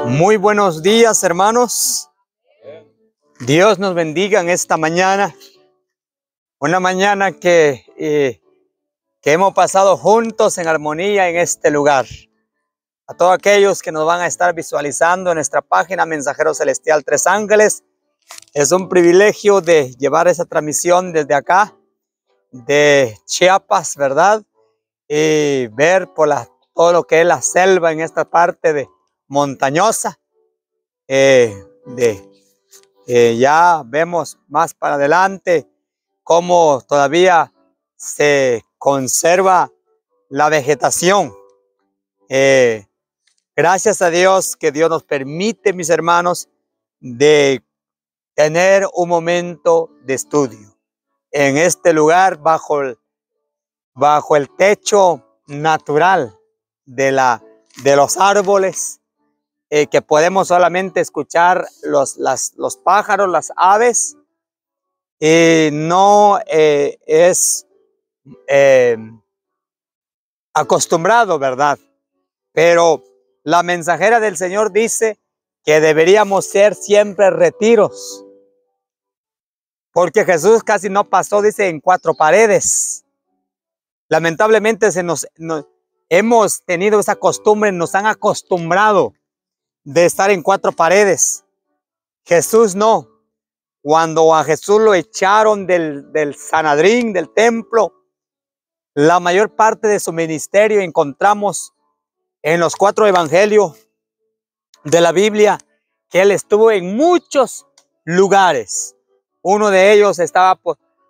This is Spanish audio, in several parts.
Muy buenos días, hermanos. Dios nos bendiga en esta mañana. Una mañana que hemos pasado juntos en armonía en este lugar. A todos aquellos que nos van a estar visualizando en nuestra página Mensajero Celestial Tres Ángeles, es un privilegio de llevar esa transmisión desde acá, de Chiapas, ¿verdad? Y ver por todo lo que es la selva en esta parte de montañosa. Ya vemos más para adelante cómo todavía se conserva la vegetación. Gracias a Dios que Dios nos permite, mis hermanos, de tener un momento de estudio en este lugar bajo el techo natural de los árboles, que podemos solamente escuchar los pájaros, las aves. No es acostumbrado, ¿verdad? Pero la mensajera del Señor dice que deberíamos ser siempre retiros, porque Jesús casi no pasó, dice, en cuatro paredes. Lamentablemente hemos tenido esa costumbre, nos han acostumbrado de estar en cuatro paredes. Jesús no. Cuando a Jesús lo echaron del Sanedrín, del templo, la mayor parte de su ministerio encontramos en los 4 evangelios de la Biblia, que él estuvo en muchos lugares. Uno de ellos estaba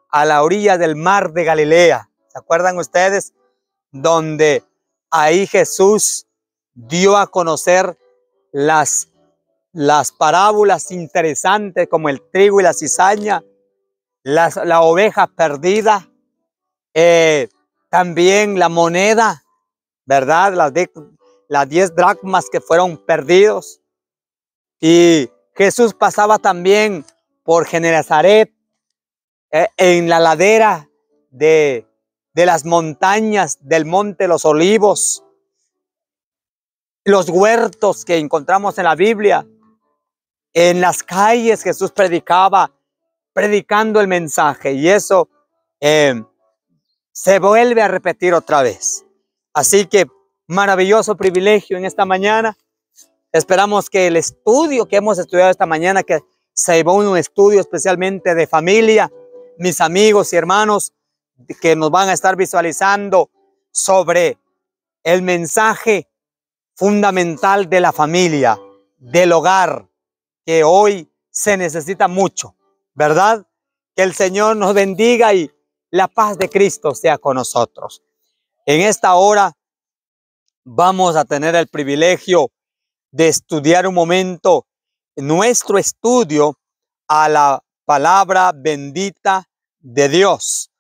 a la orilla del mar de Galilea. ¿Se acuerdan ustedes? Donde ahí Jesús dio a conocer las parábolas interesantes como el trigo y la cizaña, la oveja perdida, también la moneda, ¿verdad? Las 10 dracmas que fueron perdidos. Y Jesús pasaba también por Genezaret, en la ladera de las montañas del monte Los Olivos, los huertos que encontramos en la Biblia. En las calles Jesús predicando el mensaje, y eso se vuelve a repetir otra vez. Así que maravilloso privilegio en esta mañana. Esperamos que el estudio que hemos estudiado esta mañana, que se llevó un estudio especialmente de familia, mis amigos y hermanos que nos van a estar visualizando sobre el mensaje fundamental de la familia, del hogar, que hoy se necesita mucho, ¿verdad? Que el Señor nos bendiga y la paz de Cristo sea con nosotros. En esta hora vamos a tener el privilegio de estudiar un momento nuestro estudio a la palabra bendita de Dios.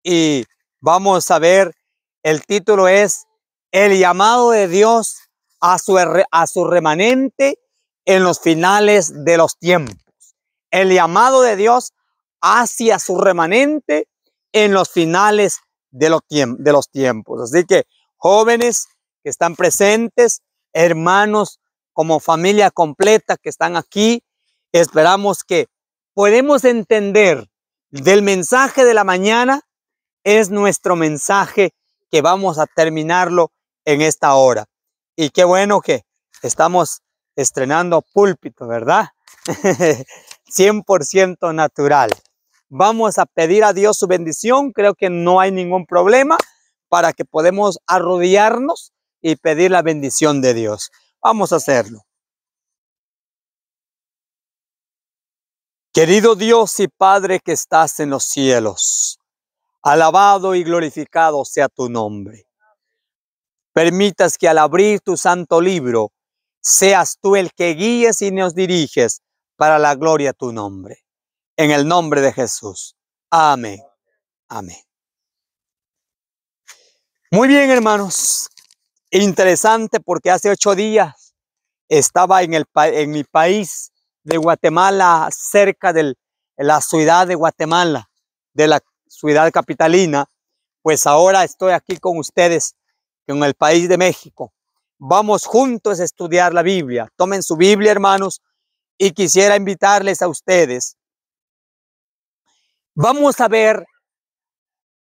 Y vamos a ver, el título es El llamado de Dios a su remanente en los finales de los tiempos. El llamado de Dios hacia su remanente en los finales de los tiempos. Así que jóvenes que están presentes, hermanos como familia completa que están aquí, esperamos que podemos entender del mensaje de la mañana. Es nuestro mensaje que vamos a terminarlo en esta hora. Y qué bueno que estamos estrenando púlpito, ¿verdad? 100% natural. Vamos a pedir a Dios su bendición. Creo que no hay ningún problema para que podamos arrodillarnos y pedir la bendición de Dios. Vamos a hacerlo. Querido Dios y Padre que estás en los cielos, alabado y glorificado sea tu nombre. Permitas que al abrir tu santo libro, seas tú el que guíes y nos diriges para la gloria de tu nombre. En el nombre de Jesús. Amén. Amén. Muy bien, hermanos. Interesante porque hace 8 días estaba en mi país de Guatemala, cerca de la ciudad de Guatemala, de la ciudad capitalina. Pues ahora estoy aquí con ustedes en el país de México. Vamos juntos a estudiar la Biblia. Tomen su Biblia, hermanos, y quisiera invitarles a ustedes. Vamos a ver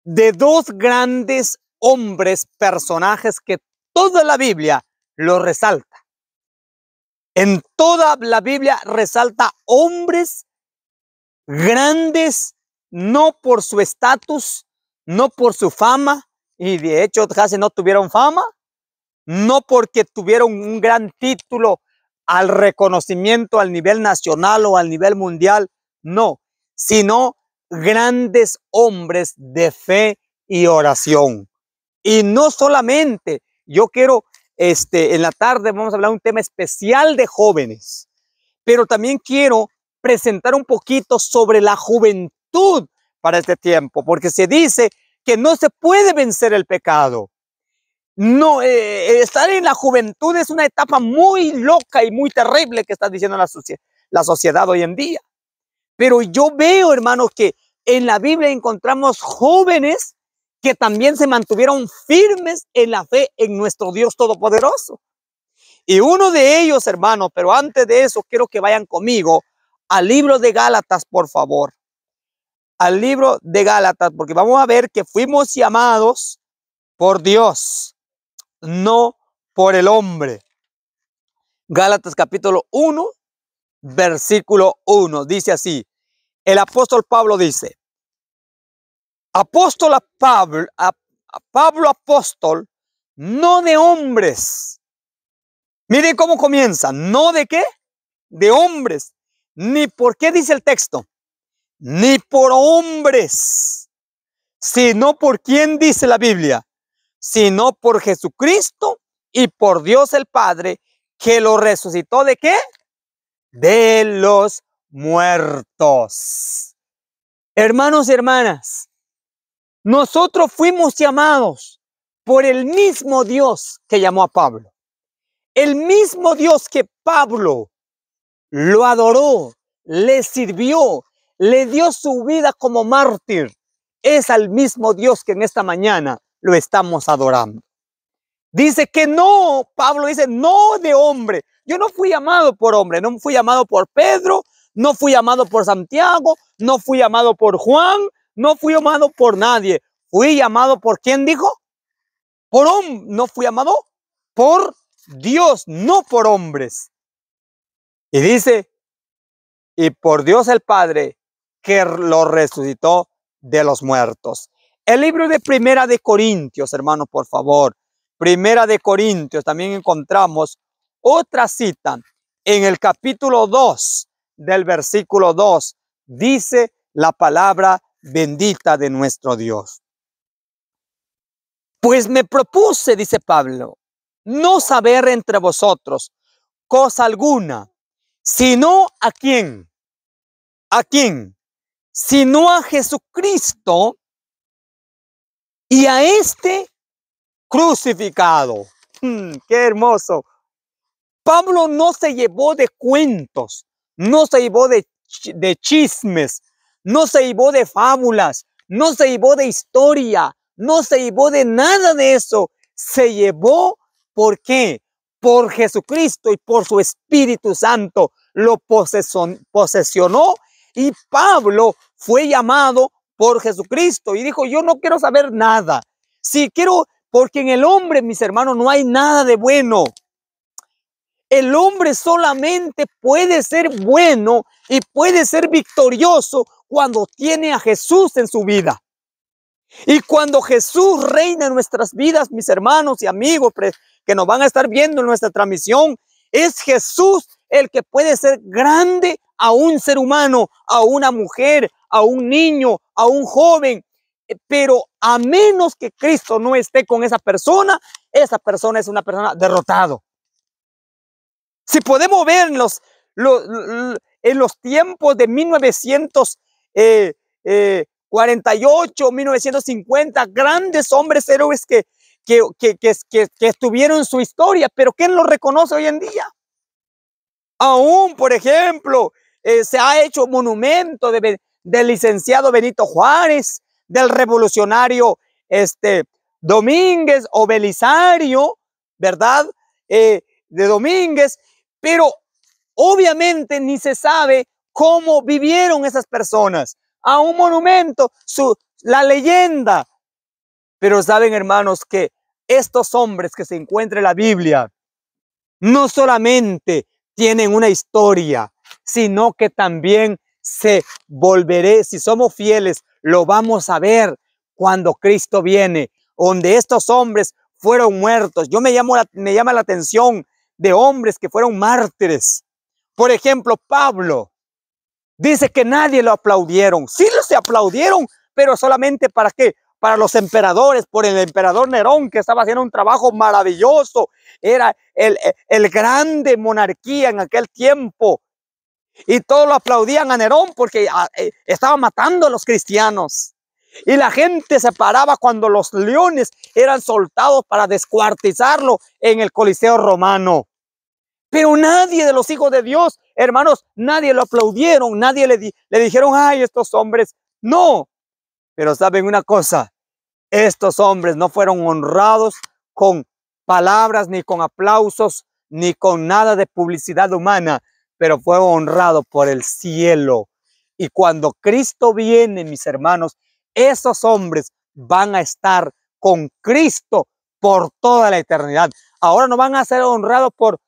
de dos grandes hombres, personajes que toda la Biblia lo resalta. En toda la Biblia resalta hombres grandes, no por su estatus, no por su fama, y de hecho casi no tuvieron fama, no porque tuvieron un gran título al reconocimiento al nivel nacional o al nivel mundial, no, sino grandes hombres de fe y oración. Y no solamente, yo quiero, en la tarde vamos a hablar de un tema especial de jóvenes, pero también quiero presentar un poquito sobre la juventud para este tiempo, porque se dice que no se puede vencer el pecado. No, estar en la juventud es una etapa muy loca y muy terrible que está diciendo la sociedad hoy en día. Pero yo veo, hermanos, que en la Biblia encontramos jóvenes que también se mantuvieron firmes en la fe en nuestro Dios Todopoderoso. Y uno de ellos, hermanos, pero antes de eso, quiero que vayan conmigo al libro de Gálatas, por favor. Al libro de Gálatas, porque vamos a ver que fuimos llamados por Dios, no por el hombre. Gálatas capítulo 1, versículo 1, dice así. El apóstol Pablo dice, apóstol Pablo apóstol, no de hombres. Miren cómo comienza, ¿no de qué? De hombres. Ni por qué dice el texto, ni por hombres, sino por quién dice la Biblia, sino por Jesucristo y por Dios el Padre, que lo resucitó ¿de qué? De los muertos. Hermanos y hermanas, nosotros fuimos llamados por el mismo Dios que llamó a Pablo. El mismo Dios que Pablo lo adoró, le sirvió, le dio su vida como mártir. Es al mismo Dios que en esta mañana lo estamos adorando. Dice que no, Pablo dice, no de hombre. Yo no fui llamado por hombre, no fui llamado por Pedro, no fui llamado por Santiago, no fui llamado por Juan, no fui llamado por nadie. Fui llamado por ¿quién dijo? Por hombre. No fui llamado por Dios, no por hombres. Y dice, y por Dios el Padre, que lo resucitó de los muertos. El libro de Primera de Corintios, hermanos, por favor. Primera de Corintios, también encontramos otra cita en el capítulo 2 del versículo 2. Dice la palabra bendita de nuestro Dios. Pues me propuse, dice Pablo, no saber entre vosotros cosa alguna, sino a quién. ¿A quién? Sino a Jesucristo y a este crucificado. ¡Qué hermoso! Pablo no se llevó de cuentos, no se llevó de chismes, no se llevó de fábulas, no se llevó de historia, no se llevó de nada de eso. Se llevó, ¿por qué? Por Jesucristo y por su Espíritu Santo. Lo posesionó y Pablo fue llamado por Jesucristo y dijo, yo no quiero saber nada. Si quiero, porque en el hombre, mis hermanos, no hay nada de bueno. El hombre solamente puede ser bueno y puede ser victorioso cuando tiene a Jesús en su vida. Y cuando Jesús reina en nuestras vidas, mis hermanos y amigos que nos van a estar viendo en nuestra transmisión, es Jesús el que puede ser grande a un ser humano, a una mujer, a un niño, a un joven. Pero a menos que Cristo no esté con esa persona es una persona derrotada. Si podemos ver en los tiempos de 1948, 1950, grandes hombres héroes que estuvieron en su historia, pero ¿quién los reconoce hoy en día? Aún, por ejemplo, se ha hecho monumento del licenciado Benito Juárez, del revolucionario Domínguez o Belisario, ¿verdad? De Domínguez, pero obviamente ni se sabe cómo vivieron esas personas. A un monumento, la leyenda. Pero saben, hermanos, que estos hombres que se encuentran en la Biblia no solamente tienen una historia, sino que también si somos fieles, lo vamos a ver cuando Cristo viene, donde estos hombres fueron muertos. Me llama la atención de hombres que fueron mártires. Por ejemplo, Pablo dice que nadie lo aplaudieron. Sí se aplaudieron, pero solamente ¿para qué? Para los emperadores, por el emperador Nerón, que estaba haciendo un trabajo maravilloso. Era el grande monarquía en aquel tiempo. Y todos lo aplaudían a Nerón porque estaba matando a los cristianos. Y la gente se paraba cuando los leones eran soltados para descuartizarlo en el Coliseo romano. Pero nadie de los hijos de Dios, hermanos, nadie lo aplaudieron, nadie le dijeron, ay, estos hombres. No, pero saben una cosa, estos hombres no fueron honrados con palabras, ni con aplausos, ni con nada de publicidad humana, pero fue honrado por el cielo. Y cuando Cristo viene, mis hermanos, esos hombres van a estar con Cristo por toda la eternidad. Ahora no van a ser honrados por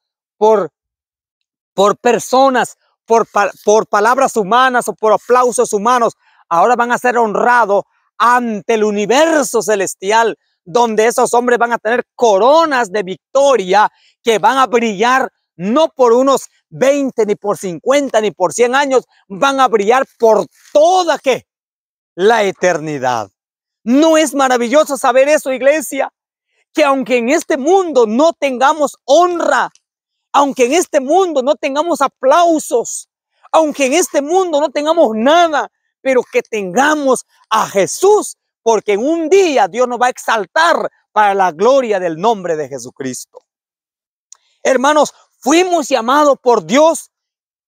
personas, por palabras humanas o por aplausos humanos. Ahora van a ser honrados ante el universo celestial, donde esos hombres van a tener coronas de victoria que van a brillar no por unos 20, ni por 50, ni por 100 años, van a brillar por toda ¿qué? La eternidad. ¿No es maravilloso saber eso, iglesia? Que aunque en este mundo no tengamos honra, aunque en este mundo no tengamos aplausos, aunque en este mundo no tengamos nada, pero que tengamos a Jesús, porque en un día Dios nos va a exaltar para la gloria del nombre de Jesucristo. Hermanos, fuimos llamados por Dios.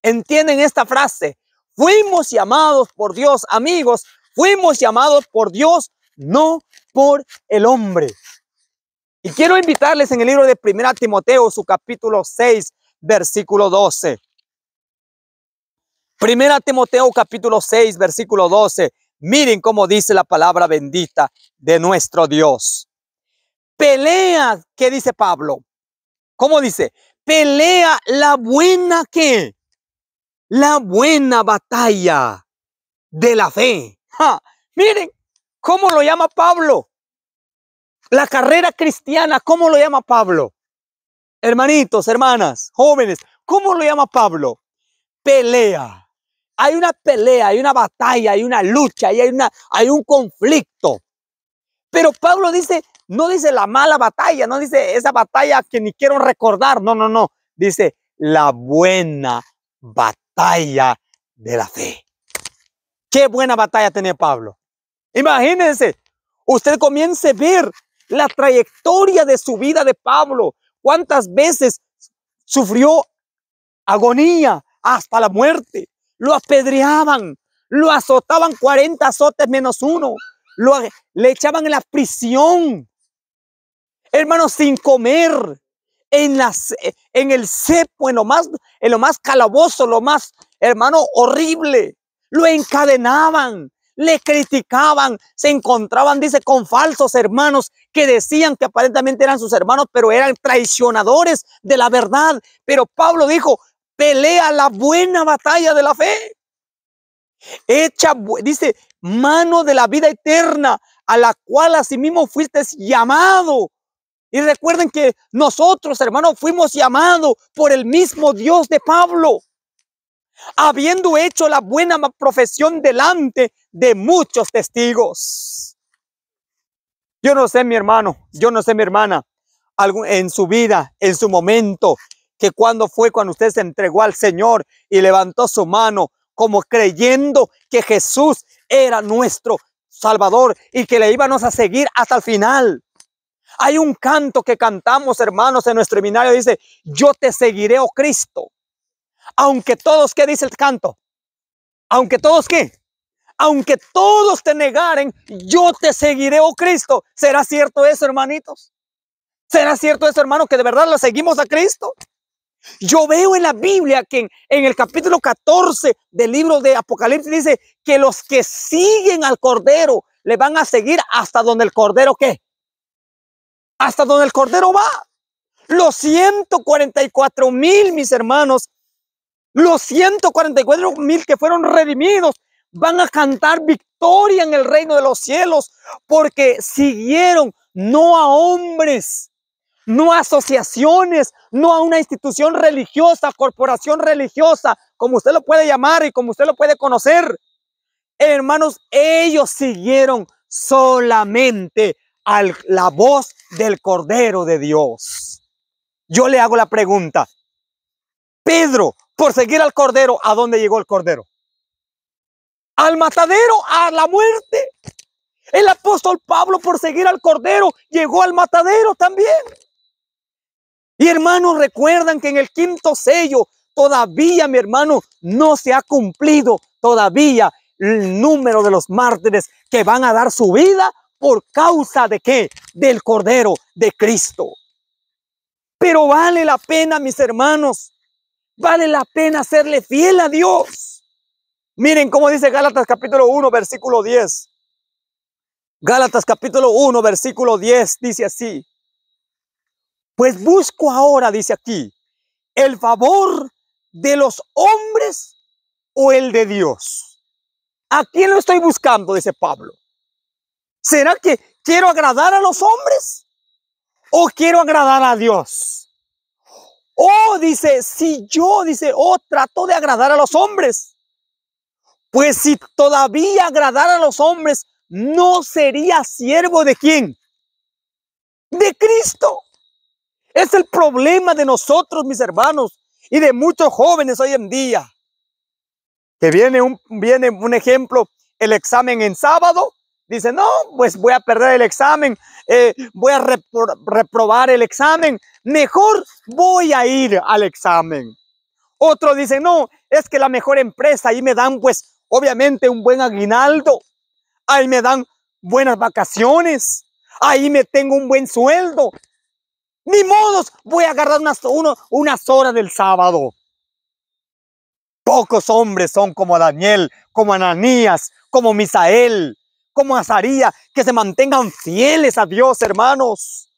¿Entienden esta frase? Fuimos llamados por Dios, amigos. Fuimos llamados por Dios, no por el hombre. Y quiero invitarles en el libro de 1 Timoteo, su capítulo 6, versículo 12. 1 Timoteo, capítulo 6, versículo 12. Miren cómo dice la palabra bendita de nuestro Dios. Pelea, ¿qué dice Pablo? ¿Cómo dice? Pelea la buena, ¿qué? La buena batalla de la fe. ¡Ja! Miren cómo lo llama Pablo. La carrera cristiana, ¿cómo lo llama Pablo? Hermanitos, hermanas, jóvenes, ¿cómo lo llama Pablo? Pelea. Hay una pelea, hay una batalla, hay una lucha, hay un conflicto. Pero Pablo dice, no dice la mala batalla, no dice esa batalla que ni quiero recordar. No, no, no. Dice la buena batalla de la fe. Qué buena batalla tenía Pablo. Imagínense, usted comience a ver la trayectoria de su vida de Pablo. Cuántas veces sufrió agonía hasta la muerte. Lo apedreaban, lo azotaban 40 azotes menos uno. Le echaban en la prisión. Hermanos, sin comer. En el cepo, en lo más calabozo, lo más, hermano, horrible. Lo encadenaban. Le criticaban, se encontraban, dice, con falsos hermanos que decían que aparentemente eran sus hermanos, pero eran traicionadores de la verdad. Pero Pablo dijo, pelea la buena batalla de la fe. Dice, mano de la vida eterna, a la cual asimismo fuiste llamado. Y recuerden que nosotros, hermanos, fuimos llamados por el mismo Dios de Pablo, habiendo hecho la buena profesión delante de muchos testigos. Yo no sé, mi hermano, yo no sé, mi hermana, en su vida, en su momento, que cuando usted se entregó al Señor y levantó su mano como creyendo que Jesús era nuestro Salvador y que le íbamos a seguir hasta el final. Hay un canto que cantamos, hermanos, en nuestro seminario, dice, yo te seguiré, oh Cristo. Aunque todos, ¿qué dice el canto? Aunque todos, ¿qué? Aunque todos te negaren, yo te seguiré, oh Cristo. ¿Será cierto eso, hermanitos? ¿Será cierto eso, hermano, que de verdad lo seguimos a Cristo? Yo veo en la Biblia que en el capítulo 14 del libro de Apocalipsis dice que los que siguen al Cordero le van a seguir hasta donde el Cordero, ¿qué? Hasta donde el Cordero va. Los 144,000, mis hermanos, los 144,000 que fueron redimidos van a cantar victoria en el reino de los cielos porque siguieron no a hombres, no a asociaciones, no a una institución religiosa, corporación religiosa, como usted lo puede llamar y como usted lo puede conocer. Hermanos, ellos siguieron solamente a la voz del Cordero de Dios. Yo le hago la pregunta, Pedro, por seguir al Cordero, ¿a dónde llegó el Cordero? Al matadero, a la muerte. El apóstol Pablo, por seguir al Cordero, llegó al matadero también. Y hermanos, recuerdan que en el quinto sello todavía, mi hermano, no se ha cumplido todavía el número de los mártires que van a dar su vida por causa de ¿qué? Del Cordero de Cristo. Pero vale la pena, mis hermanos, vale la pena serle fiel a Dios. Miren cómo dice Gálatas capítulo 1, versículo 10. Gálatas capítulo 1, versículo 10 dice así. Pues busco ahora, dice aquí, el favor de los hombres o el de Dios. ¿A quién lo estoy buscando? Dice Pablo. ¿Será que quiero agradar a los hombres o quiero agradar a Dios? Dice, si yo, dice, trato de agradar a los hombres. Pues si todavía agradara a los hombres, no sería siervo de ¿quién? De Cristo. Es el problema de nosotros, mis hermanos, y de muchos jóvenes hoy en día. Que viene un ejemplo, el examen en sábado. Dice, no, pues voy a perder el examen, voy a reprobar el examen. Mejor voy a ir al examen. Otro dice, no, es que la mejor empresa, ahí me dan pues obviamente un buen aguinaldo. Ahí me dan buenas vacaciones. Ahí me tengo un buen sueldo. Ni modos, voy a agarrar unas horas del sábado. Pocos hombres son como Daniel, como Ananías, como Misael, como Azarías, que se mantengan fieles a Dios, hermanos.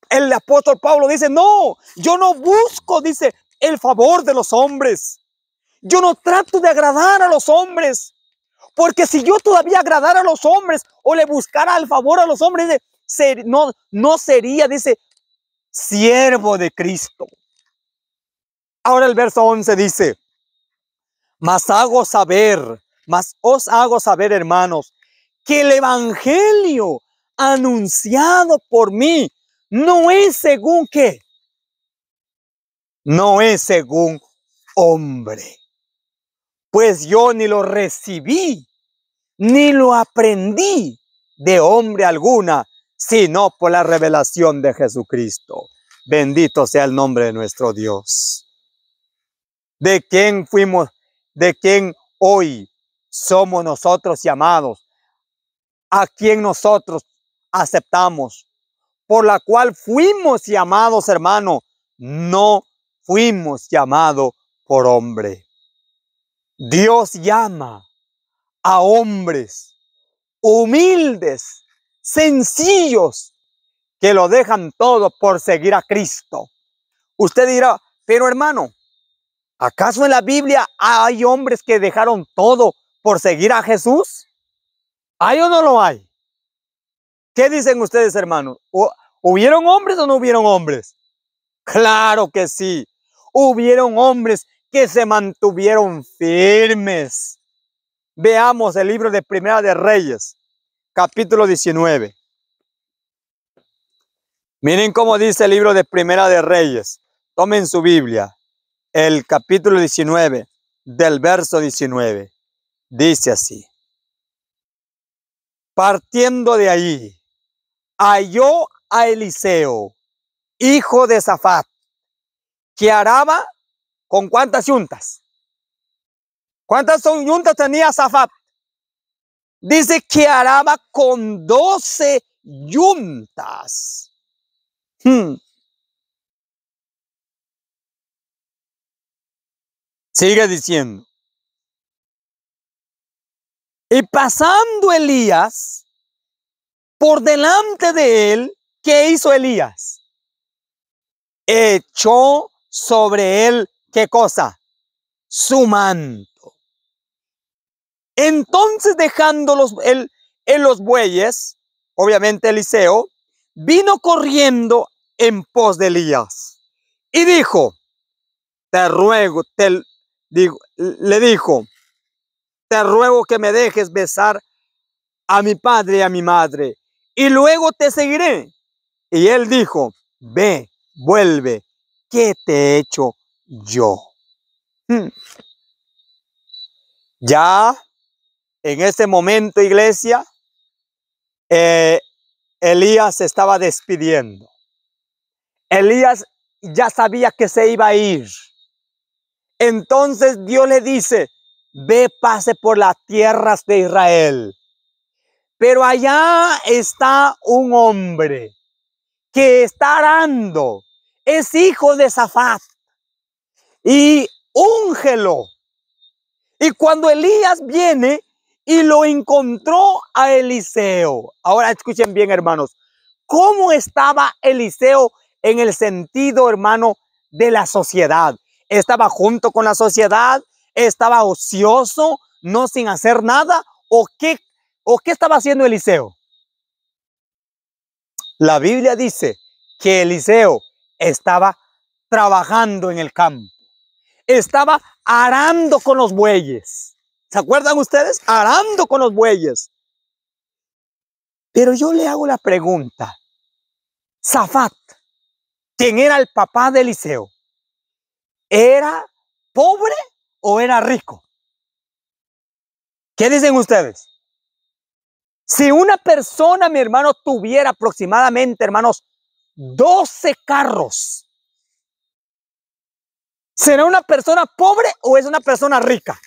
El apóstol Pablo dice, no, yo no busco, dice, el favor de los hombres. Yo no trato de agradar a los hombres. Porque si yo todavía agradara a los hombres o le buscara el favor a los hombres, no sería, dice, siervo de Cristo. Ahora el verso 11 dice, mas os hago saber, hermanos, que el evangelio anunciado por mí no es según ¿qué? No es según hombre. Pues yo ni lo recibí, ni lo aprendí de hombre alguna, sino por la revelación de Jesucristo. Bendito sea el nombre de nuestro Dios. ¿De quién fuimos? ¿De quién hoy somos nosotros llamados? ¿A quién nosotros aceptamos? Por la cual fuimos llamados, hermano. No fuimos llamados por hombre. Dios llama a hombres humildes, sencillos, que lo dejan todo por seguir a Cristo. Usted dirá, pero hermano, ¿acaso en la Biblia hay hombres que dejaron todo por seguir a Jesús? ¿Hay o no lo hay? ¿Qué dicen ustedes, hermanos? ¿Hubieron hombres o no hubieron hombres? Claro que sí. Hubieron hombres que se mantuvieron firmes. Veamos el libro de Primera de Reyes, capítulo 19. Miren cómo dice el libro de Primera de Reyes. Tomen su Biblia. El capítulo 19, del verso 19. Dice así. Partiendo de allí, halló a Eliseo, hijo de Safat, que araba con ¿cuántas yuntas? ¿Cuántas yuntas tenía Safat? Dice que araba con 12 yuntas. Sigue diciendo. Y pasando Elías por delante de él, ¿qué hizo Elías? Echó sobre él, ¿qué cosa? Su manto. Entonces, dejándolos en los bueyes, obviamente Eliseo, vino corriendo en pos de Elías y dijo, le dijo, te ruego que me dejes besar a mi padre y a mi madre, y luego te seguiré. Y él dijo, ve, vuelve, ¿qué te he hecho yo? Ya en ese momento, iglesia, Elías se estaba despidiendo. Elías ya sabía que se iba a ir. Entonces Dios le dice, ve, pase por las tierras de Israel. Pero allá está un hombre que está arando. Es hijo de Safat. Y úngelo. Y cuando Elías viene y lo encontró a Eliseo. Ahora escuchen bien, hermanos. ¿Cómo estaba Eliseo en el sentido, hermano, de la sociedad? ¿Estaba junto con la sociedad? ¿Estaba ocioso, no sin hacer nada? ¿O qué estaba haciendo Eliseo? La Biblia dice que Eliseo estaba trabajando en el campo. Estaba arando con los bueyes. ¿Se acuerdan ustedes? Arando con los bueyes. Pero yo le hago la pregunta. Safat, quien era el papá de Eliseo, ¿era pobre o era rico? ¿Qué dicen ustedes? Si una persona, mi hermano, tuviera aproximadamente, hermanos, 12 carros, ¿será una persona pobre o es una persona rica?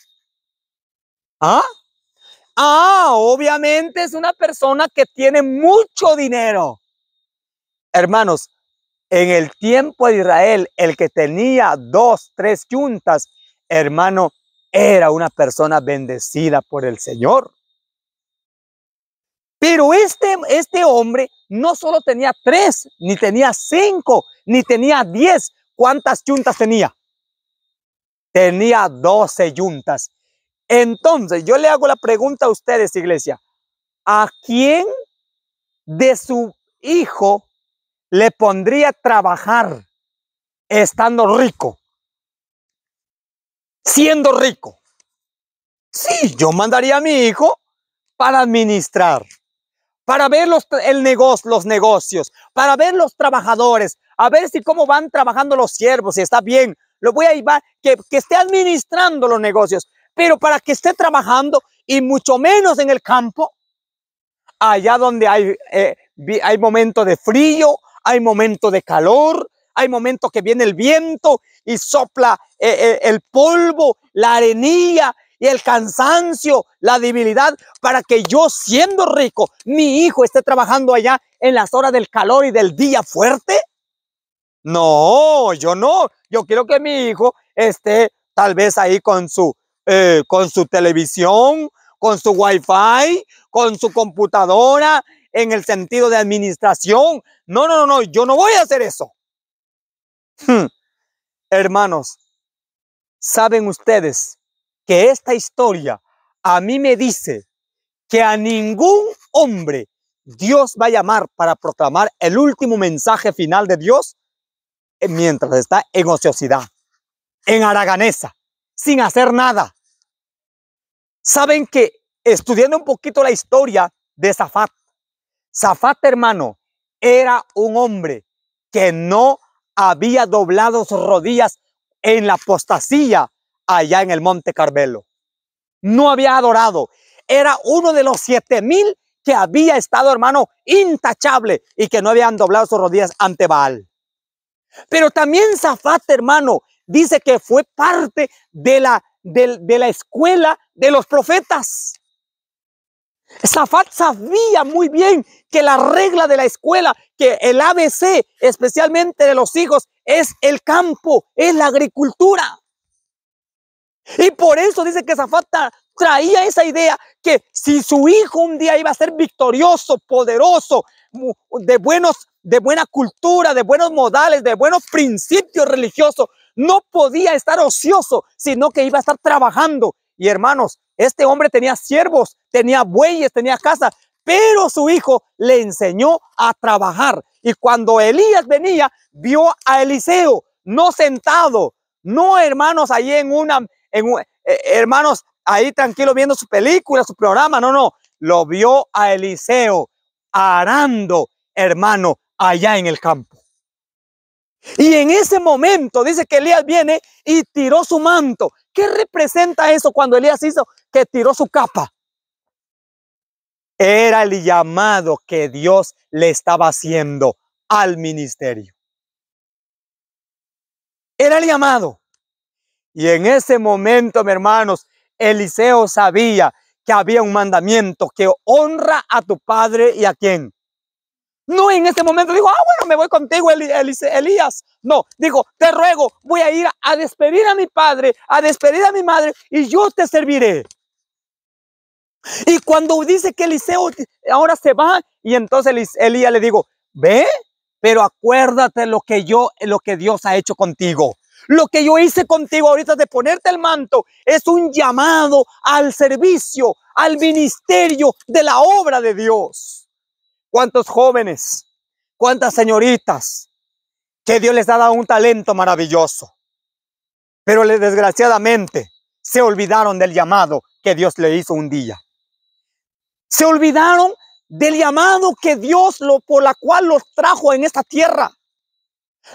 ¿Ah? Obviamente es una persona que tiene mucho dinero. Hermanos, en el tiempo de Israel, el que tenía 2, 3 yuntas, hermano, era una persona bendecida por el Señor. Pero este hombre no solo tenía 3, ni tenía 5, ni tenía 10. ¿Cuántas yuntas tenía? Tenía 12 yuntas. Entonces, yo le hago la pregunta a ustedes, iglesia. ¿A quién de su hijo le pondría a trabajar estando rico? Siendo rico. Sí, yo mandaría a mi hijo para administrar, para ver los negocios, para ver los trabajadores, a ver si cómo van trabajando los siervos, si está bien. Lo voy a llevar, que esté administrando los negocios, pero para que esté trabajando y mucho menos en el campo, allá donde hay momentos de frío, hay momentos de calor, hay momentos que viene el viento y sopla el polvo, la arenilla y el cansancio, la debilidad, para que yo, siendo rico, mi hijo esté trabajando allá en las horas del calor y del día fuerte. No, yo no. Yo quiero que mi hijo esté tal vez ahí con su televisión, con su wifi, con su computadora, en el sentido de administración. No, yo no voy a hacer eso. Hermanos, ¿saben ustedes que esta historia a mí me dice que a ningún hombre Dios va a llamar para proclamar el último mensaje final de Dios mientras está en ociosidad, en haraganeza, sin hacer nada? Saben que estudiando un poquito la historia de Safat, hermano, era un hombre que no había doblado sus rodillas en la apostasía allá en el Monte Carmelo. No había adorado. Era uno de los 7,000 que había estado, hermano, intachable y que no habían doblado sus rodillas ante Baal. Pero también Safat, hermano, dice que fue parte de la escuela de los profetas. Safat sabía muy bien que la regla de la escuela, que el ABC, especialmente de los hijos, es el campo, es la agricultura. Y por eso dice que Safat traía esa idea que si su hijo un día iba a ser victorioso, poderoso, de buena cultura, de buenos modales, de buenos principios religiosos, no podía estar ocioso, sino que iba a estar trabajando. Y hermanos, este hombre tenía siervos, tenía bueyes, tenía casa, pero su hijo le enseñó a trabajar. Y cuando Elías venía, vio a Eliseo, no sentado, no, hermanos, ahí hermanos, ahí tranquilo viendo su película, su programa, no, lo vio a Eliseo arando, hermano, allá en el campo. Y en ese momento dice que Elías viene y tiró su manto. ¿Qué representa eso cuando Elías hizo que tiró su capa? Era el llamado que Dios le estaba haciendo al ministerio. Era el llamado. Y en ese momento, mis hermanos, Eliseo sabía que había un mandamiento que honra a tu padre y a quién. No en ese momento dijo, bueno, me voy contigo, Elías. No, dijo, te ruego, voy a ir a despedir a mi padre, a despedir a mi madre y yo te serviré. Y cuando dice que Eliseo ahora se va, y entonces Elías le digo, ve, pero acuérdate lo que Dios ha hecho contigo. Lo que yo hice contigo ahorita de ponerte el manto es un llamado al servicio, al ministerio de la obra de Dios. ¿Cuántos jóvenes, cuántas señoritas que Dios les ha dado un talento maravilloso, pero desgraciadamente se olvidaron del llamado que Dios le hizo un día? Se olvidaron del llamado que Dios por la cual los trajo en esta tierra.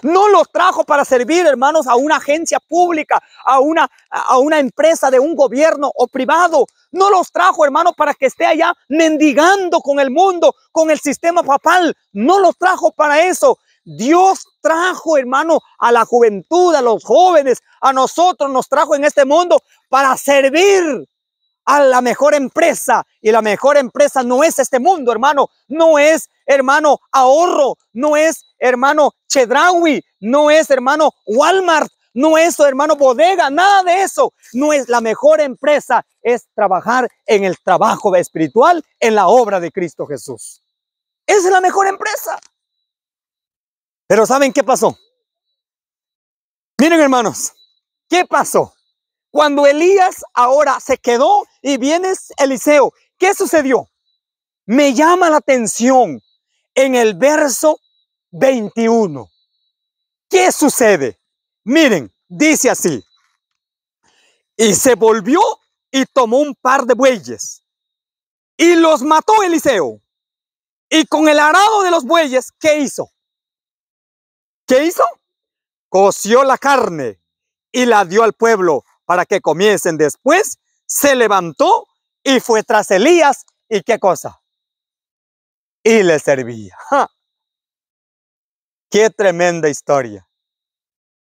No los trajo para servir, hermanos, a una agencia pública, a una empresa de un gobierno o privado. No los trajo, hermano, para que esté allá mendigando con el mundo, con el sistema papal. No los trajo para eso. Dios trajo, hermano, a la juventud, a los jóvenes, a nosotros nos trajo en este mundo para servir a la mejor empresa. Y la mejor empresa no es este mundo, hermano. No es, hermano, ahorro. No es, hermano, Chedraui. No es, hermano, Walmart. No es, hermano, bodega. Nada de eso. No es la mejor empresa. Es trabajar en el trabajo espiritual, en la obra de Cristo Jesús. Esa es la mejor empresa. Pero ¿saben qué pasó? Miren, hermanos, ¿qué pasó? Cuando Elías ahora se quedó y viene Eliseo, ¿qué sucedió? Me llama la atención en el verso 21. ¿Qué sucede? Miren, dice así. Y se volvió y tomó un par de bueyes y los mató Eliseo. Y con el arado de los bueyes, ¿qué hizo? ¿Qué hizo? Coció la carne y la dio al pueblo para que comiesen. Después se levantó y fue tras Elías. ¿Y qué cosa? Y le servía. ¡Ja! ¡Qué tremenda historia!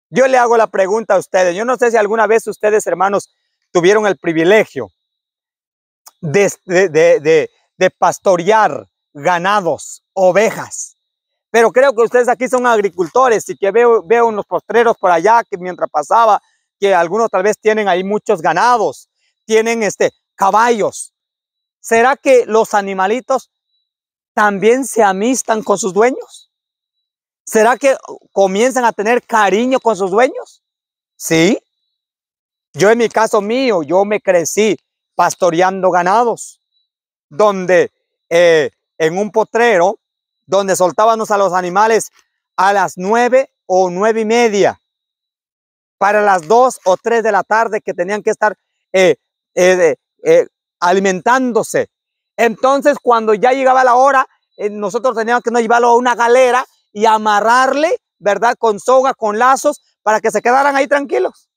Yo le hago la pregunta a ustedes. Yo no sé si alguna vez ustedes, hermanos, tuvieron el privilegio de pastorear ganados, ovejas. Pero creo que ustedes aquí son agricultores y que veo unos postreros por allá que mientras pasaba, que algunos tal vez tienen ahí muchos ganados, tienen caballos. ¿Será que los animalitos también se amistan con sus dueños? ¿Será que comienzan a tener cariño con sus dueños? Sí. Yo en mi caso mío, yo me crecí pastoreando ganados, donde en un potrero, donde soltábamos a los animales a las 9 o 9:30, para las 2 o 3 de la tarde que tenían que estar alimentándose. Entonces, cuando ya llegaba la hora, nosotros teníamos que llevarlo a una galera y amarrarle, ¿verdad? Con soga, con lazos, para que se quedaran ahí tranquilos.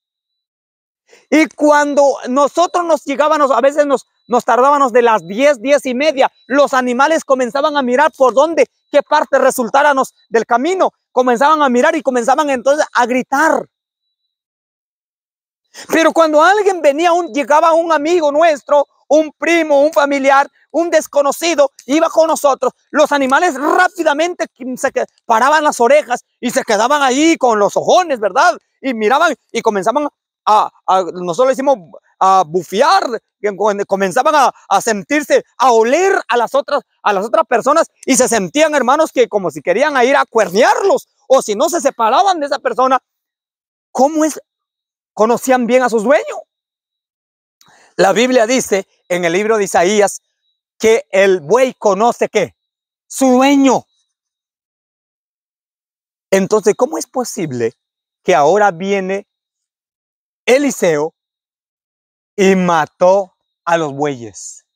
Y cuando nosotros nos llegábamos, a veces nos tardábamos de las 10, 10:30, los animales comenzaban a mirar por dónde, qué parte resultáramos del camino. Comenzaban a mirar y comenzaban entonces a gritar. Pero cuando alguien venía, llegaba un amigo nuestro, un primo, un familiar, un desconocido, iba con nosotros, los animales rápidamente paraban las orejas y se quedaban ahí con los ojones, ¿verdad? Y miraban y comenzaban nosotros le decimos a bufear, comenzaban a sentirse, a oler a las otras personas, y se sentían, hermanos, que como si querían ir a cuernearlos, o si no se separaban de esa persona. ¿Cómo es? Conocían bien a sus dueños. La Biblia dice en el libro de Isaías que el buey conoce ¿qué? Su dueño. Entonces, ¿cómo es posible que ahora viene Eliseo y mató a los bueyes?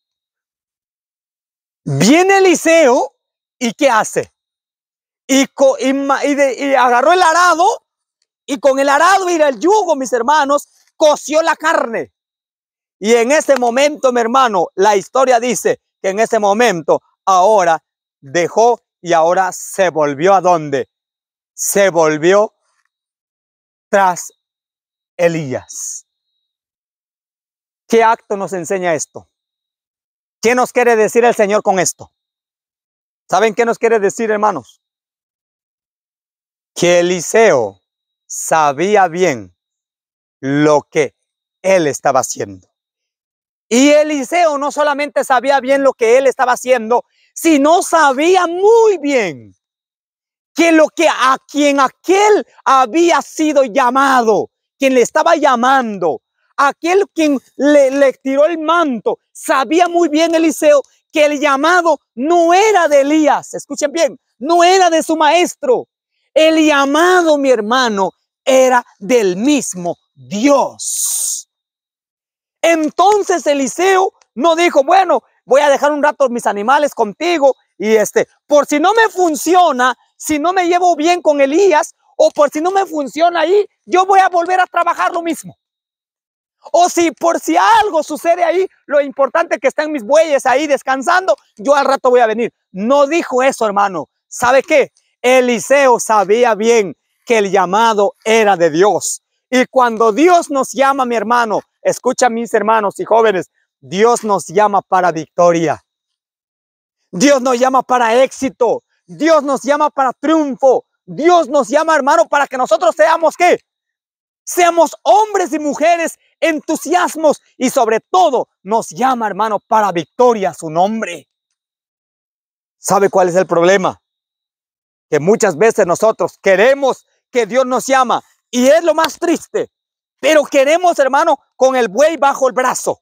Viene Eliseo y ¿qué hace? Y agarró el arado, y con el arado y el yugo, mis hermanos, coció la carne. Y en ese momento, mi hermano, la historia dice que en ese momento ahora dejó y ahora se volvió ¿a dónde? Se volvió tras Elías. ¿Qué acto nos enseña esto? ¿Qué nos quiere decir el Señor con esto? ¿Saben qué nos quiere decir, hermanos? Que Eliseo sabía bien lo que él estaba haciendo. Y Eliseo no solamente sabía bien lo que él estaba haciendo, sino sabía muy bien que a quien aquel había sido llamado, quien le estaba llamando, aquel quien le tiró el manto, sabía muy bien Eliseo que el llamado no era de Elías, escuchen bien, no era de su maestro. El llamado, mi hermano, era del mismo Dios. Entonces Eliseo no dijo, bueno, voy a dejar un rato mis animales contigo y por si no me funciona, si no me llevo bien con Elías, o por si no me funciona ahí, yo voy a volver a trabajar lo mismo. O por si algo sucede ahí, lo importante es que estén mis bueyes ahí descansando, yo al rato voy a venir. No dijo eso, hermano. ¿Sabe qué? Eliseo sabía bien que el llamado era de Dios. Y cuando Dios nos llama, mi hermano, escucha, mis hermanos y jóvenes, Dios nos llama para victoria. Dios nos llama para éxito. Dios nos llama para triunfo. Dios nos llama, hermano, para que nosotros seamos ¿qué? Seamos hombres y mujeres entusiasmos, y sobre todo nos llama, hermano, para victoria su nombre. ¿Sabe cuál es el problema? Que muchas veces nosotros queremos que Dios nos llama, y es lo más triste, pero queremos, hermano, con el buey bajo el brazo,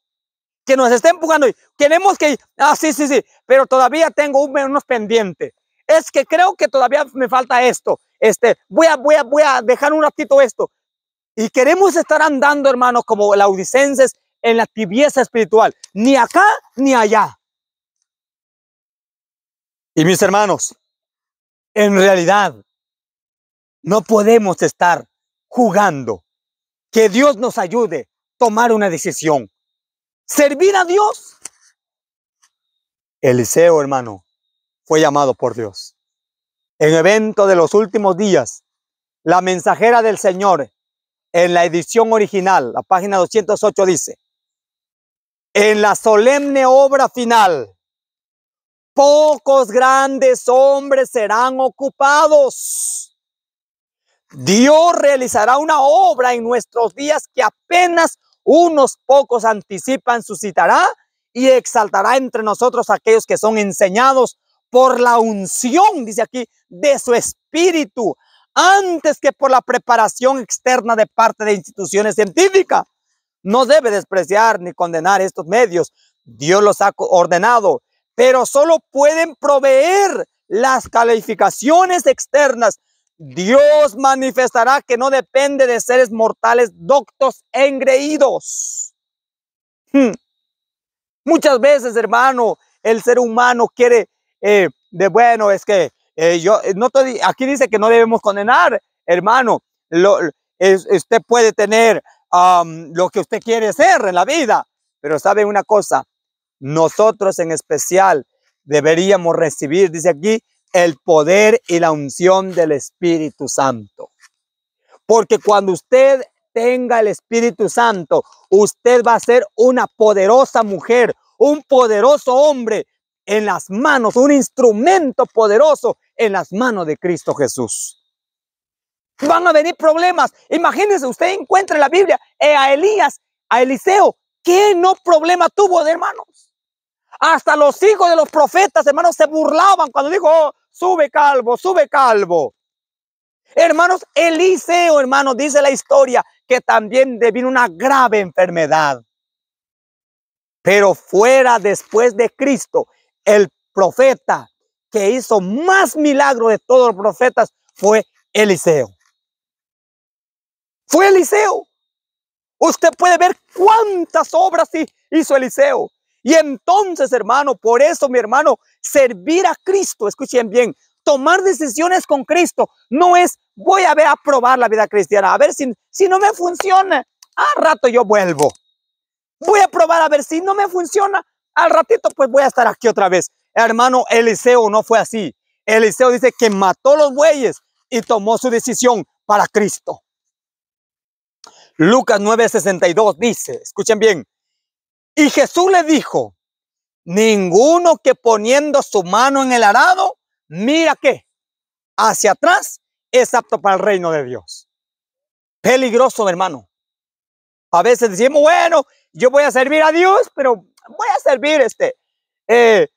que nos esté empujando y queremos que, sí, pero todavía tengo unos pendientes. Es que creo que todavía me falta esto. Voy a dejar un ratito esto. Y queremos estar andando, hermanos, como laodicenses en la tibieza espiritual. Ni acá ni allá. Y mis hermanos, en realidad, no podemos estar jugando. Que Dios nos ayude a tomar una decisión. Servir a Dios. Eliseo, hermano, fue llamado por Dios. En evento de los últimos días, la mensajera del Señor, en la edición original, la página 208 dice: en la solemne obra final, pocos grandes hombres serán ocupados. Dios realizará una obra en nuestros días que apenas unos pocos anticipan, suscitará y exaltará entre nosotros a aquellos que son enseñados por la unción, dice aquí, de su espíritu, antes que por la preparación externa de parte de instituciones científicas. No debe despreciar ni condenar estos medios. Dios los ha ordenado, pero solo pueden proveer las calificaciones externas. Dios manifestará que no depende de seres mortales doctos e engreídos. Muchas veces, hermano, el ser humano quiere, bueno, es que yo no estoy, aquí dice que no debemos condenar, hermano. Usted puede tener lo que usted quiere ser en la vida. Pero sabe una cosa, nosotros en especial deberíamos recibir, dice aquí, el poder y la unción del Espíritu Santo. Porque cuando usted tenga el Espíritu Santo, usted va a ser una poderosa mujer, un poderoso hombre en las manos, un instrumento poderoso en las manos de Cristo Jesús. Van a venir problemas. Imagínense, usted encuentra en la Biblia a Elías, a Eliseo. ¿Qué no problema tuvo, hermanos? Hasta los hijos de los profetas, hermanos, se burlaban cuando dijo, oh, sube calvo, sube calvo. Hermanos, Eliseo, hermanos, dice la historia que también le vino una grave enfermedad. Pero fuera después de Cristo, el profeta que hizo más milagros de todos los profetas fue Eliseo. Fue Eliseo. Usted puede ver cuántas obras hizo Eliseo. Y entonces, hermano, por eso, mi hermano, servir a Cristo, escuchen bien, tomar decisiones con Cristo no es, voy a ver a probar la vida cristiana, a ver si no me funciona, al rato yo vuelvo. Voy a probar a ver si no me funciona, al ratito pues voy a estar aquí otra vez. Hermano, Eliseo no fue así. Eliseo dice que mató los bueyes y tomó su decisión para Cristo. Lucas 9:62 dice, escuchen bien, y Jesús le dijo, ninguno que poniendo su mano en el arado, mira que hacia atrás es apto para el reino de Dios. Peligroso, hermano. A veces decimos, bueno, yo voy a servir a Dios, pero voy a servir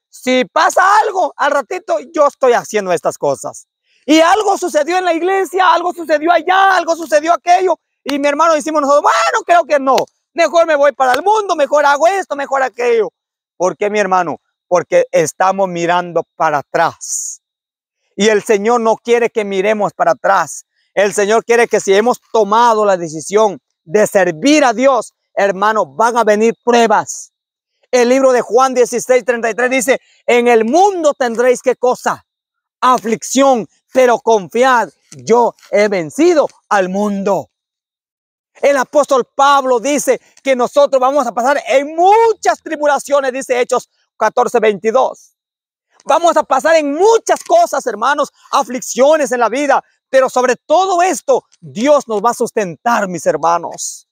si pasa algo, al ratito yo estoy haciendo estas cosas. Y algo sucedió en la iglesia, algo sucedió allá, algo sucedió aquello. Y mi hermano decimos nosotros, bueno, creo que no. Mejor me voy para el mundo, mejor hago esto, mejor aquello. ¿Por qué, mi hermano? Porque estamos mirando para atrás. Y el Señor no quiere que miremos para atrás. El Señor quiere que si hemos tomado la decisión de servir a Dios, hermano, van a venir pruebas. El libro de Juan 16:33 dice, en el mundo tendréis ¿qué cosa? Aflicción, pero confiad, yo he vencido al mundo. El apóstol Pablo dice que nosotros vamos a pasar en muchas tribulaciones, dice Hechos 14:22. Vamos a pasar en muchas cosas, hermanos, aflicciones en la vida, pero sobre todo esto, Dios nos va a sustentar, mis hermanos.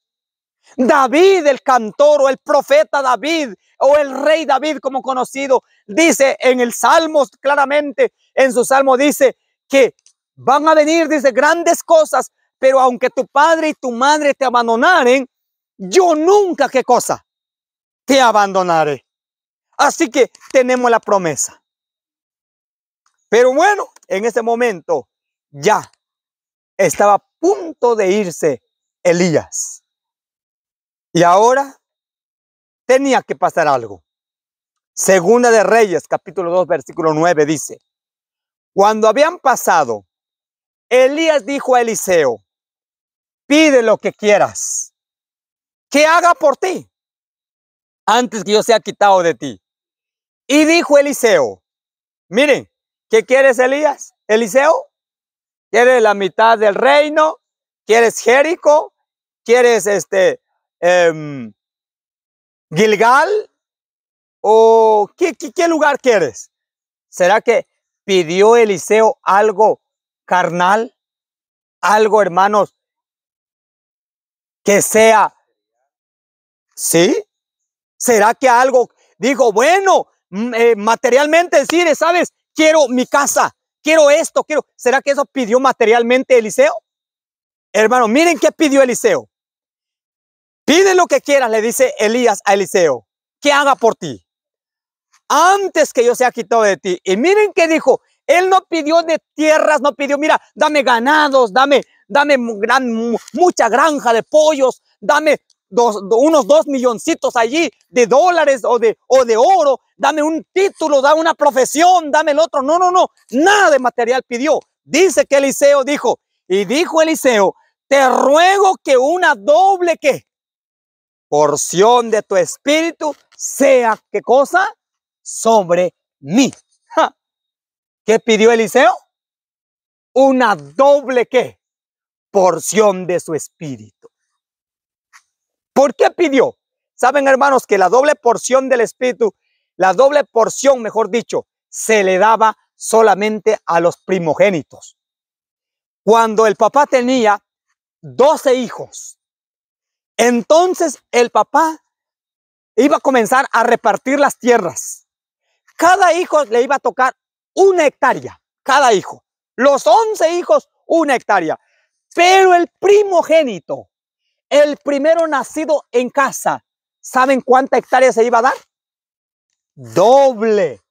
David, el cantor o el profeta David o el rey David como conocido, dice en el Salmo claramente, en su Salmo dice que van a venir, dice, grandes cosas, pero aunque tu padre y tu madre te abandonaren, yo nunca, ¿qué cosa? Te abandonaré. Así que tenemos la promesa. Pero bueno, en ese momento ya estaba a punto de irse Elías. Y ahora tenía que pasar algo. Segunda de Reyes, capítulo 2, versículo 9 dice, cuando habían pasado, Elías dijo a Eliseo, pide lo que quieras, que haga por ti, antes que yo sea quitado de ti. Y dijo Eliseo, miren, ¿qué quieres, Elías? Eliseo, ¿quieres la mitad del reino? ¿Quieres Jericó? ¿Quieres Gilgal? ¿O qué lugar quieres? ¿Será que pidió Eliseo algo carnal? Algo, hermanos, que sea, ¿sí? ¿Será que algo dijo, bueno, materialmente decir, sabes, quiero mi casa, quiero esto, quiero? ¿Será que eso pidió materialmente Eliseo? Hermano, miren qué pidió Eliseo. Pide lo que quieras, le dice Elías a Eliseo, que haga por ti, antes que yo sea quitado de ti. Y miren qué dijo, él no pidió de tierras, no pidió, mira, dame ganados, dame mucha granja de pollos, dame unos 2 milloncitos allí de dólares o de oro, dame un título, dame una profesión, dame el otro. No, nada de material pidió. Dice que Eliseo dijo, y dijo Eliseo, te ruego que una doble, ¿qué? Porción de tu espíritu sea, ¿qué cosa? Sobre mí. ¡Ja! ¿Qué pidió Eliseo? Una doble, ¿qué? Porción de su espíritu. ¿Por qué pidió? Saben, hermanos, que la doble porción del Espíritu, la doble porción, mejor dicho, se le daba solamente a los primogénitos. Cuando el papá tenía 12 hijos, entonces el papá iba a comenzar a repartir las tierras. Cada hijo le iba a tocar 1 hectárea, cada hijo. Los 11 hijos, 1 hectárea. Pero el primogénito, el primero nacido en casa, ¿saben cuánta hectárea se iba a dar? Doble.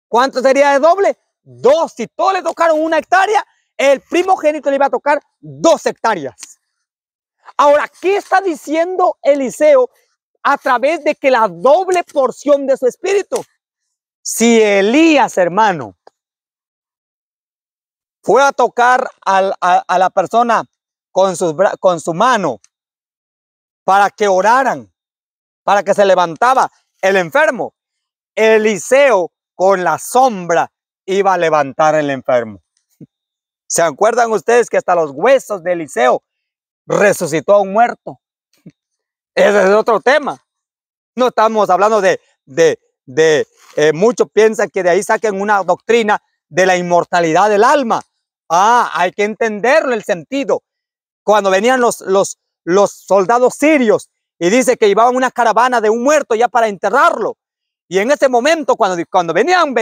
¿Cuánto sería de doble? 2. Si todos le tocaron 1 hectárea, el primogénito le iba a tocar 2 hectáreas. Ahora, ¿qué está diciendo Eliseo a través de que la doble porción de su espíritu? Si Elías, hermano, fue a tocar a la persona con su mano para que oraran, para que se levantaba el enfermo, Eliseo con la sombra iba a levantar el enfermo. ¿Se acuerdan ustedes que hasta los huesos de Eliseo resucitó a un muerto? Ese es otro tema. No estamos hablando muchos piensan que de ahí saquen una doctrina de la inmortalidad del alma. Hay que entenderlo, el sentido. Cuando venían los soldados sirios y dice que llevaban una caravana de un muerto ya para enterrarlo. Y en ese momento, cuando venían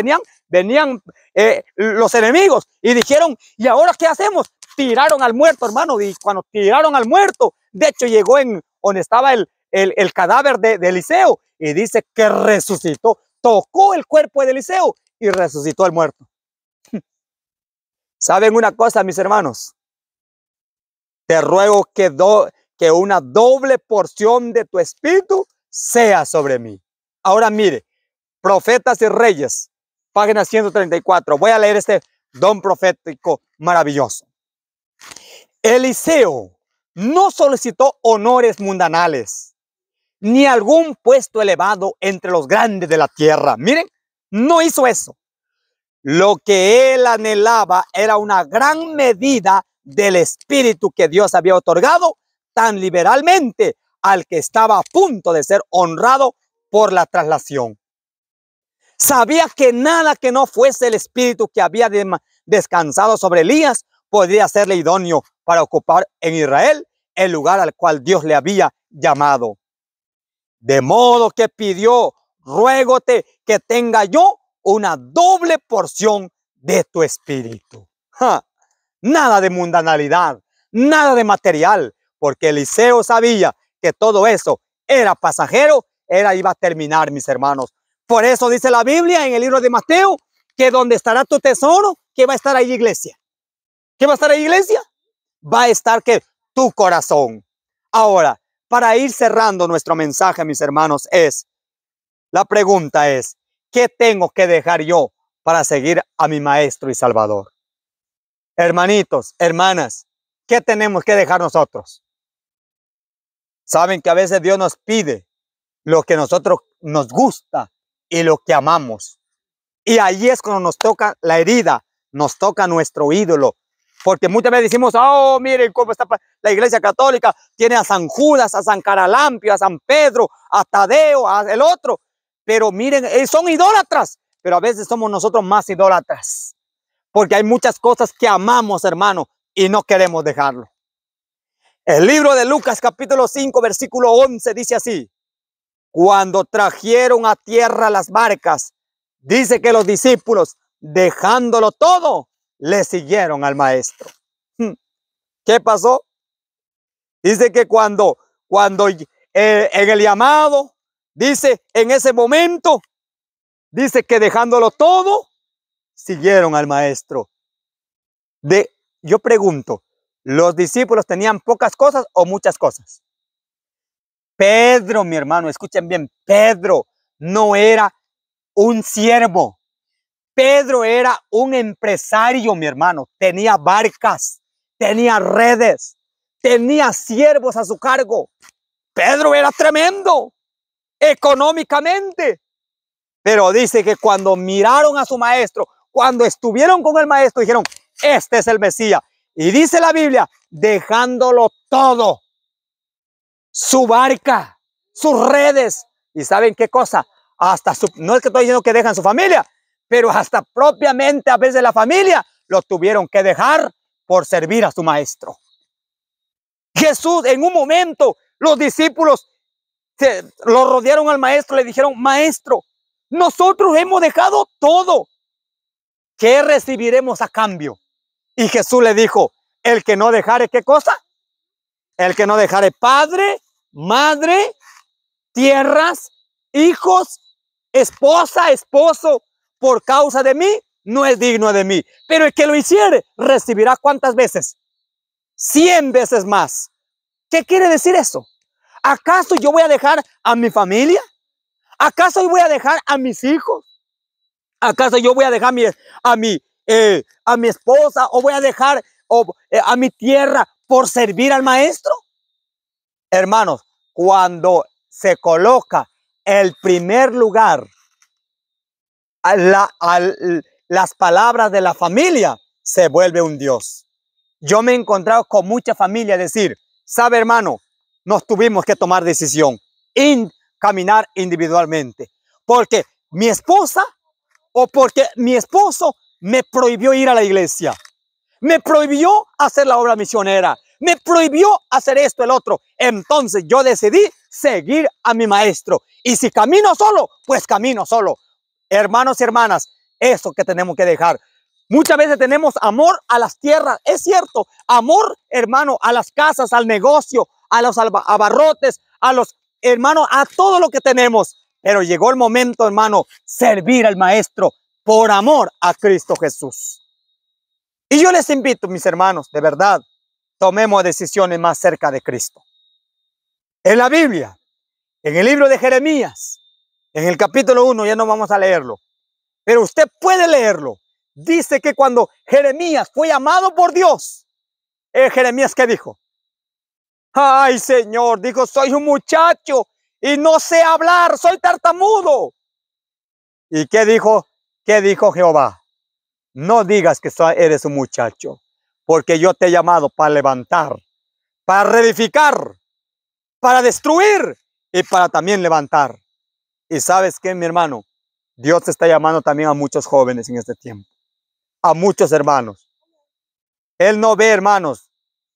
los enemigos y dijeron, ¿y ahora qué hacemos? Tiraron al muerto, hermano. Y cuando tiraron al muerto, de hecho llegó en donde estaba el cadáver de Eliseo y dice que resucitó. Tocó el cuerpo de Eliseo y resucitó el muerto. ¿Saben una cosa, mis hermanos? Te ruego que una doble porción de tu espíritu sea sobre mí. Ahora mire, Profetas y Reyes, página 134. Voy a leer este don profético maravilloso. Eliseo no solicitó honores mundanales, ni algún puesto elevado entre los grandes de la tierra. Miren, no hizo eso. Lo que él anhelaba era una gran medida del espíritu que Dios había otorgado tan liberalmente al que estaba a punto de ser honrado por la traslación. Sabía que nada que no fuese el espíritu que había descansado sobre Elías podría serle idóneo para ocupar en Israel el lugar al cual Dios le había llamado. De modo que pidió, ruégote que tenga yo una doble porción de tu espíritu. Nada de mundanalidad, nada de material, porque Eliseo sabía que todo eso era pasajero, iba a terminar, mis hermanos. Por eso dice la Biblia en el libro de Mateo, que donde estará tu tesoro, ¿qué va a estar ahí, iglesia? ¿Qué va a estar ahí, iglesia? Va a estar que tu corazón. Ahora, para ir cerrando nuestro mensaje, mis hermanos, la pregunta es, ¿qué tengo que dejar yo para seguir a mi Maestro y Salvador? Hermanitos, hermanas, ¿qué tenemos que dejar nosotros? Saben que a veces Dios nos pide lo que nosotros nos gusta y lo que amamos. Y ahí es cuando nos toca la herida, nos toca nuestro ídolo. Porque muchas veces decimos, oh, miren cómo está la iglesia católica, tiene a San Judas, a San Caralampio, a San Pedro, a Tadeo, a el otro. Pero miren, son idólatras, pero a veces somos nosotros más idólatras. Porque hay muchas cosas que amamos, hermano, y no queremos dejarlo. El libro de Lucas, capítulo 5, versículo 11, dice así. Cuando trajeron a tierra las barcas, dice que los discípulos, dejándolo todo, le siguieron al maestro. ¿Qué pasó? Dice que cuando en el llamado, dice en ese momento, dice que dejándolo todo, siguieron al maestro. Yo pregunto, ¿los discípulos tenían pocas cosas o muchas cosas? Pedro, mi hermano, escuchen bien, Pedro no era un siervo. Pedro era un empresario, mi hermano. Tenía barcas, tenía redes, tenía siervos a su cargo. Pedro era tremendo económicamente. Pero dice que cuando miraron a su maestro, cuando estuvieron con el maestro, dijeron, este es el Mesías. Y dice la Biblia, dejándolo todo. su barca, sus redes. ¿Y saben qué cosa? No es que estoy diciendo que dejan su familia, pero hasta propiamente a veces la familia lo tuvieron que dejar por servir a su maestro. Jesús, en un momento, los discípulos lo rodearon al maestro, le dijeron: maestro, nosotros hemos dejado todo. ¿Qué recibiremos a cambio? Y Jesús le dijo: el que no dejare, ¿qué cosa? El que no dejare padre, madre, tierras, hijos, esposa, esposo, por causa de mí, no es digno de mí. Pero el que lo hiciere, recibirá ¿cuántas veces? 100 veces más. ¿Qué quiere decir eso? ¿Acaso yo voy a dejar a mi familia? ¿Acaso yo voy a dejar a mis hijos? ¿Acaso yo voy a dejar a mi esposa, o voy a dejar a mi tierra por servir al maestro? Hermanos, cuando se coloca el primer lugar las palabras de la familia, se vuelve un Dios. Yo me he encontrado con mucha familia decir: sabe, hermano, nos tuvimos que tomar decisión, caminar individualmente, porque mi esposa o porque mi esposo me prohibió ir a la iglesia, me prohibió hacer la obra misionera, me prohibió hacer esto, el otro. Entonces yo decidí seguir a mi maestro, y si camino solo, pues camino solo. Hermanos y hermanas, eso que tenemos que dejar. Muchas veces tenemos amor a las tierras, es cierto, amor, hermano, a las casas, al negocio, a los abarrotes, a los hermanos, a todo lo que tenemos. Pero llegó el momento, hermano, servir al maestro por amor a Cristo Jesús. Y yo les invito, mis hermanos, de verdad, tomemos decisiones más cerca de Cristo. En la Biblia, en el libro de Jeremías, en el capítulo 1, ya no vamos a leerlo, pero usted puede leerlo. Dice que cuando Jeremías fue llamado por Dios, Jeremías, ¿qué dijo? Ay, Señor, dijo: soy un muchacho y no sé hablar, soy tartamudo. ¿Y qué dijo? ¿Qué dijo Jehová? No digas que eres un muchacho, porque yo te he llamado para levantar, para reedificar, para destruir y para también levantar. Y ¿sabes qué, mi hermano? Dios está llamando también a muchos jóvenes en este tiempo, a muchos hermanos. Él no ve, hermanos,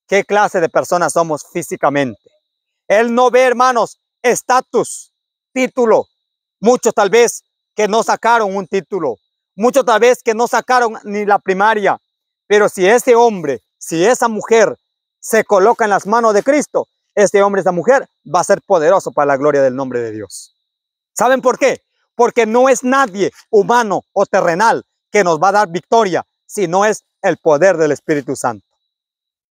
qué clase de personas somos físicamente. Él no ve, hermanos, estatus, título. Muchos tal vez que no sacaron un título. Muchos tal vez que no sacaron ni la primaria. Pero si ese hombre, si esa mujer se coloca en las manos de Cristo, este hombre, esa mujer va a ser poderoso para la gloria del nombre de Dios. ¿Saben por qué? Porque no es nadie humano o terrenal que nos va a dar victoria, sino es el poder del Espíritu Santo.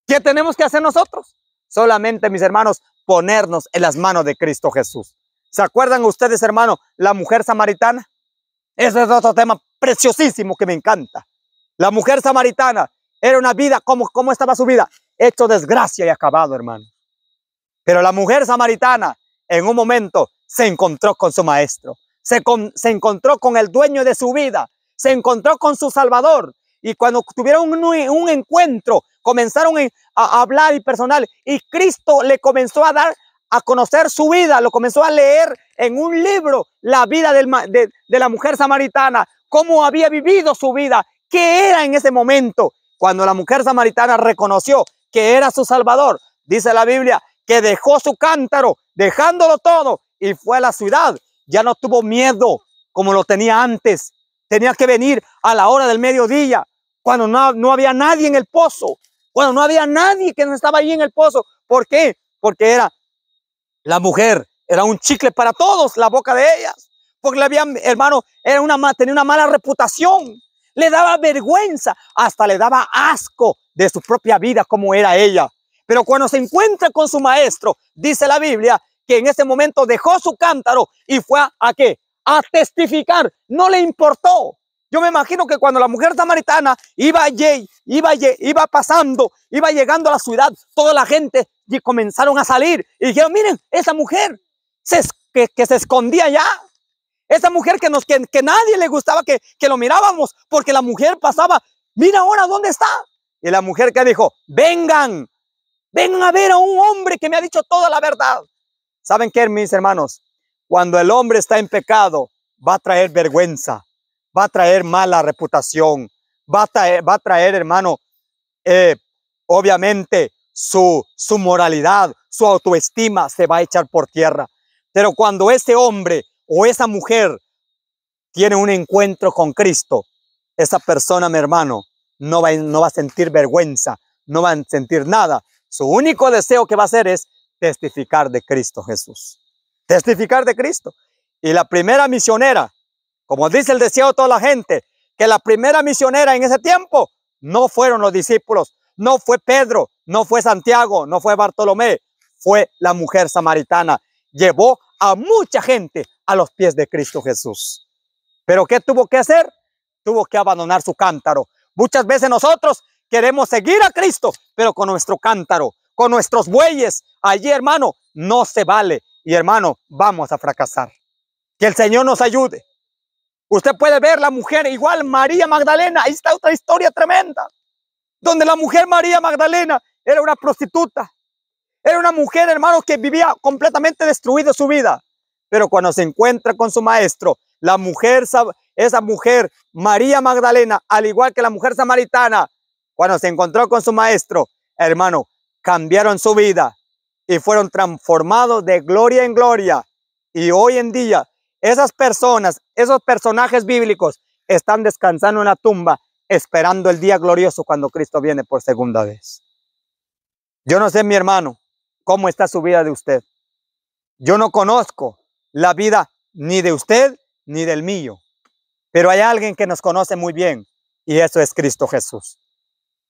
¿Qué tenemos que hacer nosotros? Solamente, mis hermanos, ponernos en las manos de Cristo Jesús. ¿Se acuerdan ustedes, hermano, la mujer samaritana? Ese es otro tema preciosísimo que me encanta. La mujer samaritana era una vida, ¿cómo estaba su vida? Hecho desgracia y acabado, hermano. Pero la mujer samaritana en un momento se encontró con su maestro, se encontró con el dueño de su vida, se encontró con su Salvador. Y cuando tuvieron un encuentro, comenzaron a hablar y personal, y Cristo le comenzó a dar a conocer su vida, lo comenzó a leer en un libro, la vida de la mujer samaritana, cómo había vivido su vida, qué era en ese momento. Cuando la mujer samaritana reconoció que era su Salvador, dice la Biblia, que dejó su cántaro, dejándolo todo, y fue a la ciudad. Ya no tuvo miedo como lo tenía antes. Tenía que venir a la hora del mediodía, cuando no había nadie en el pozo, cuando no había nadie que no estaba ahí en el pozo. ¿Por qué? Porque la mujer era un chicle para todos, la boca de ellas. Porque hermano, tenía una mala reputación. Le daba vergüenza, hasta le daba asco de su propia vida, como era ella. Pero cuando se encuentra con su maestro, dice la Biblia, que en ese momento dejó su cántaro y fue ¿a qué? A testificar. No le importó. Yo me imagino que cuando la mujer samaritana iba pasando, iba llegando a la ciudad, toda la gente y comenzaron a salir y dijeron: miren, esa mujer que se escondía ya. Esa mujer que nadie le gustaba que lo mirábamos, porque la mujer pasaba, mira ahora dónde está. Y la mujer que dijo: vengan a ver a un hombre que me ha dicho toda la verdad. ¿Saben qué, mis hermanos? Cuando el hombre está en pecado, va a traer vergüenza, va a traer mala reputación, va a traer, hermano, obviamente su moralidad, su autoestima se va a echar por tierra. Pero cuando ese hombre o esa mujer tiene un encuentro con Cristo, esa persona, mi hermano, no va a sentir vergüenza, no va a sentir nada. Su único deseo que va a hacer es testificar de Cristo Jesús. Testificar de Cristo. Y la primera misionera, como dice el deseo de toda la gente, que la primera misionera en ese tiempo no fueron los discípulos, no fue Pedro, no fue Santiago, no fue Bartolomé, fue la mujer samaritana. Llevó a mucha gente a los pies de Cristo Jesús. ¿Pero qué tuvo que hacer? Tuvo que abandonar su cántaro. Muchas veces nosotros queremos seguir a Cristo, pero con nuestro cántaro, con nuestros bueyes, allí, hermano, no se vale. Y hermano, vamos a fracasar. Que el Señor nos ayude. Usted puede ver la mujer, igual María Magdalena, ahí está otra historia tremenda, donde la mujer María Magdalena era una prostituta. Era una mujer, hermano, que vivía completamente destruida su vida. Pero cuando se encuentra con su maestro, la mujer, esa mujer, María Magdalena, al igual que la mujer samaritana, cuando se encontró con su maestro, hermano, cambiaron su vida y fueron transformados de gloria en gloria. Y hoy en día, esas personas, esos personajes bíblicos, están descansando en la tumba, esperando el día glorioso cuando Cristo viene por segunda vez. Yo no sé, mi hermano, cómo está su vida de usted. Yo no conozco la vida ni de usted ni del mío, pero hay alguien que nos conoce muy bien, y eso es Cristo Jesús.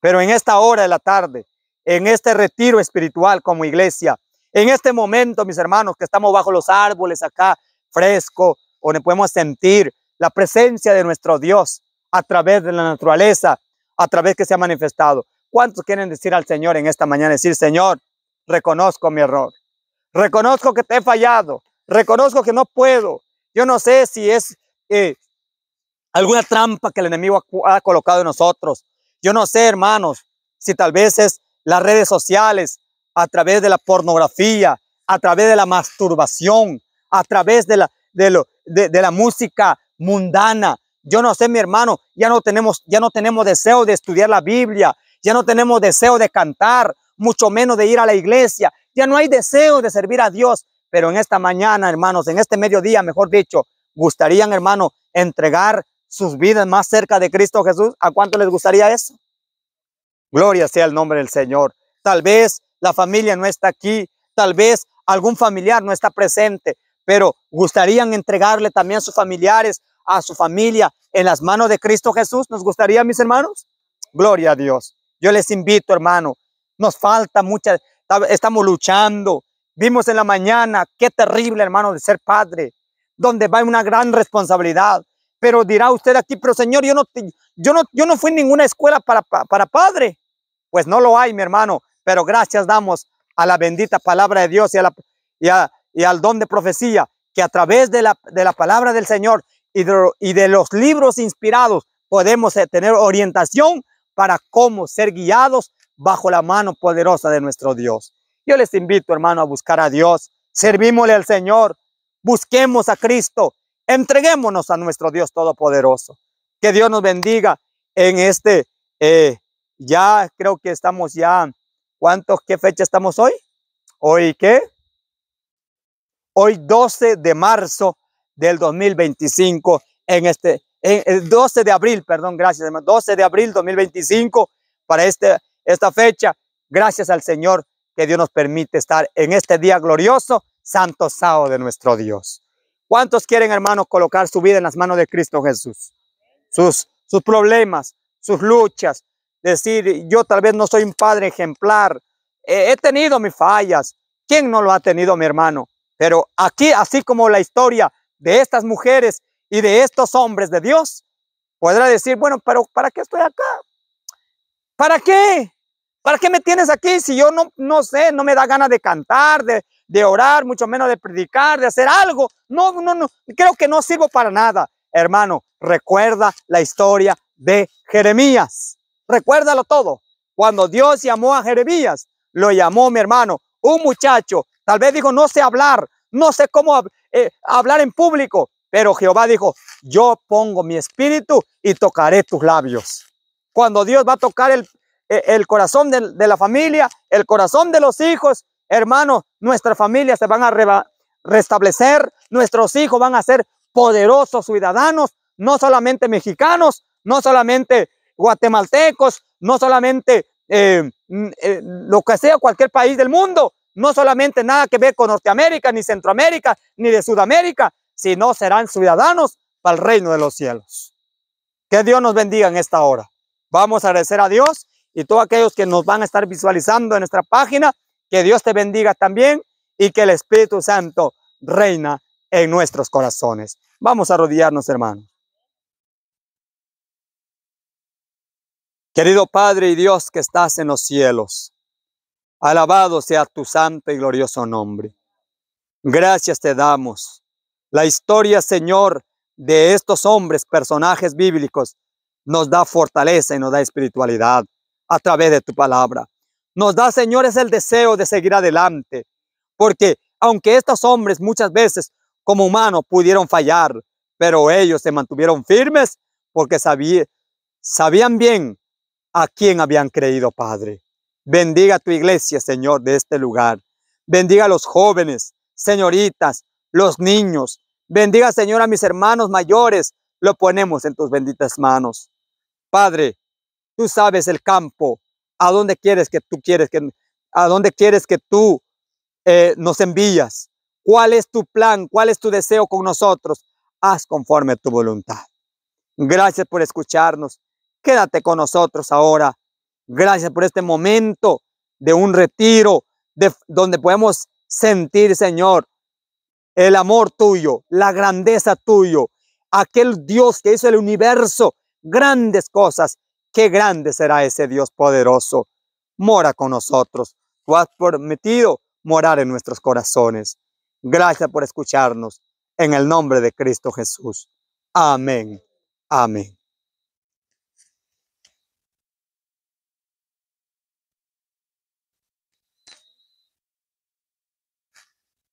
Pero en esta hora de la tarde, en este retiro espiritual como iglesia, en este momento, mis hermanos, que estamos bajo los árboles acá, fresco, donde podemos sentir la presencia de nuestro Dios a través de la naturaleza, a través que se ha manifestado. ¿Cuántos quieren decir al Señor en esta mañana? Decir, Señor, reconozco mi error, reconozco que te he fallado, reconozco que no puedo. Yo no sé si es alguna trampa que el enemigo ha colocado en nosotros. Yo no sé, hermanos, si tal vez es las redes sociales, a través de la pornografía, a través de la masturbación, a través de la música mundana. Yo no sé, mi hermano, ya no tenemos deseo de estudiar la Biblia, ya no tenemos deseo de cantar, mucho menos de ir a la iglesia. Ya no hay deseo de servir a Dios. Pero en esta mañana, hermanos, en este mediodía, mejor dicho, gustarían, hermano, entregar sus vidas más cerca de Cristo Jesús. ¿A cuánto les gustaría eso? Gloria sea el nombre del Señor. Tal vez la familia no está aquí, tal vez algún familiar no está presente, pero gustarían entregarle también a sus familiares, a su familia, en las manos de Cristo Jesús. ¿Nos gustaría, mis hermanos? Gloria a Dios. Yo les invito, hermano, nos falta mucha, estamos luchando. Vimos en la mañana qué terrible, hermano, de ser padre, donde va una gran responsabilidad. Pero dirá usted aquí, pero Señor, yo no fui en ninguna escuela para padre. Pues no lo hay, mi hermano, pero gracias damos a la bendita palabra de Dios y al don de profecía, que a través de la palabra del Señor y de los libros inspirados podemos tener orientación para cómo ser guiados bajo la mano poderosa de nuestro Dios. Yo les invito, hermano, a buscar a Dios, servímosle al Señor, busquemos a Cristo, entreguémonos a nuestro Dios Todopoderoso. Que Dios nos bendiga en ya creo que estamos ya, ¿qué fecha estamos hoy? ¿Hoy qué? Hoy 12 de marzo del 2025, el 12 de abril, perdón, gracias, hermano, 12 de abril 2025, para esta fecha, gracias al Señor que Dios nos permite estar en este día glorioso, santo sábado de nuestro Dios. ¿Cuántos quieren, hermanos, colocar su vida en las manos de Cristo Jesús? Sus problemas, sus luchas, decir, yo tal vez no soy un padre ejemplar, he tenido mis fallas. ¿Quién no lo ha tenido, mi hermano? Pero aquí, así como la historia de estas mujeres y de estos hombres de Dios, podrá decir, bueno, pero ¿para qué estoy acá? ¿Para qué? ¿Para qué me tienes aquí si yo no sé, no me da ganas de cantar, de orar, mucho menos de predicar, de hacer algo? No, creo que no sirvo para nada. Hermano, recuerda la historia de Jeremías. Recuérdalo todo. Cuando Dios llamó a Jeremías, lo llamó, mi hermano, un muchacho Tal vez dijo, no sé hablar, no sé cómo hablar en público. Pero Jehová dijo, yo pongo mi espíritu y tocaré tus labios. Cuando Dios va a tocar el corazón de la familia, el corazón de los hijos, hermanos, nuestras familias se van a restablecer, nuestros hijos van a ser poderosos ciudadanos, no solamente mexicanos, no solamente guatemaltecos, no solamente lo que sea cualquier país del mundo, no solamente nada que ver con Norteamérica, ni Centroamérica, ni de Sudamérica, sino serán ciudadanos para el reino de los cielos. Que Dios nos bendiga en esta hora. Vamos a agradecer a Dios y todos aquellos que nos van a estar visualizando en nuestra página, que Dios te bendiga también y que el Espíritu Santo reina en nuestros corazones. Vamos a arrodillarnos, hermanos. Querido Padre y Dios que estás en los cielos, alabado sea tu santo y glorioso nombre. Gracias te damos. La historia, Señor, de estos hombres, personajes bíblicos, nos da fortaleza y nos da espiritualidad a través de tu palabra. Nos da, Señor, es el deseo de seguir adelante, porque aunque estos hombres muchas veces como humanos pudieron fallar, pero ellos se mantuvieron firmes porque sabían bien a quién habían creído, Padre. Bendiga a tu iglesia, Señor, de este lugar. Bendiga a los jóvenes, señoritas, los niños. Bendiga, Señor, a mis hermanos mayores. Lo ponemos en tus benditas manos. Padre, tú sabes el campo, a dónde quieres que tú nos envías. ¿Cuál es tu plan? ¿Cuál es tu deseo con nosotros? Haz conforme a tu voluntad. Gracias por escucharnos. Quédate con nosotros ahora. Gracias por este momento de un retiro, donde podemos sentir, Señor, el amor tuyo, la grandeza tuyo, aquel Dios que hizo el universo, grandes cosas. Qué grande será ese Dios poderoso. Mora con nosotros. Tú has prometido morar en nuestros corazones. Gracias por escucharnos. En el nombre de Cristo Jesús. Amén. Amén.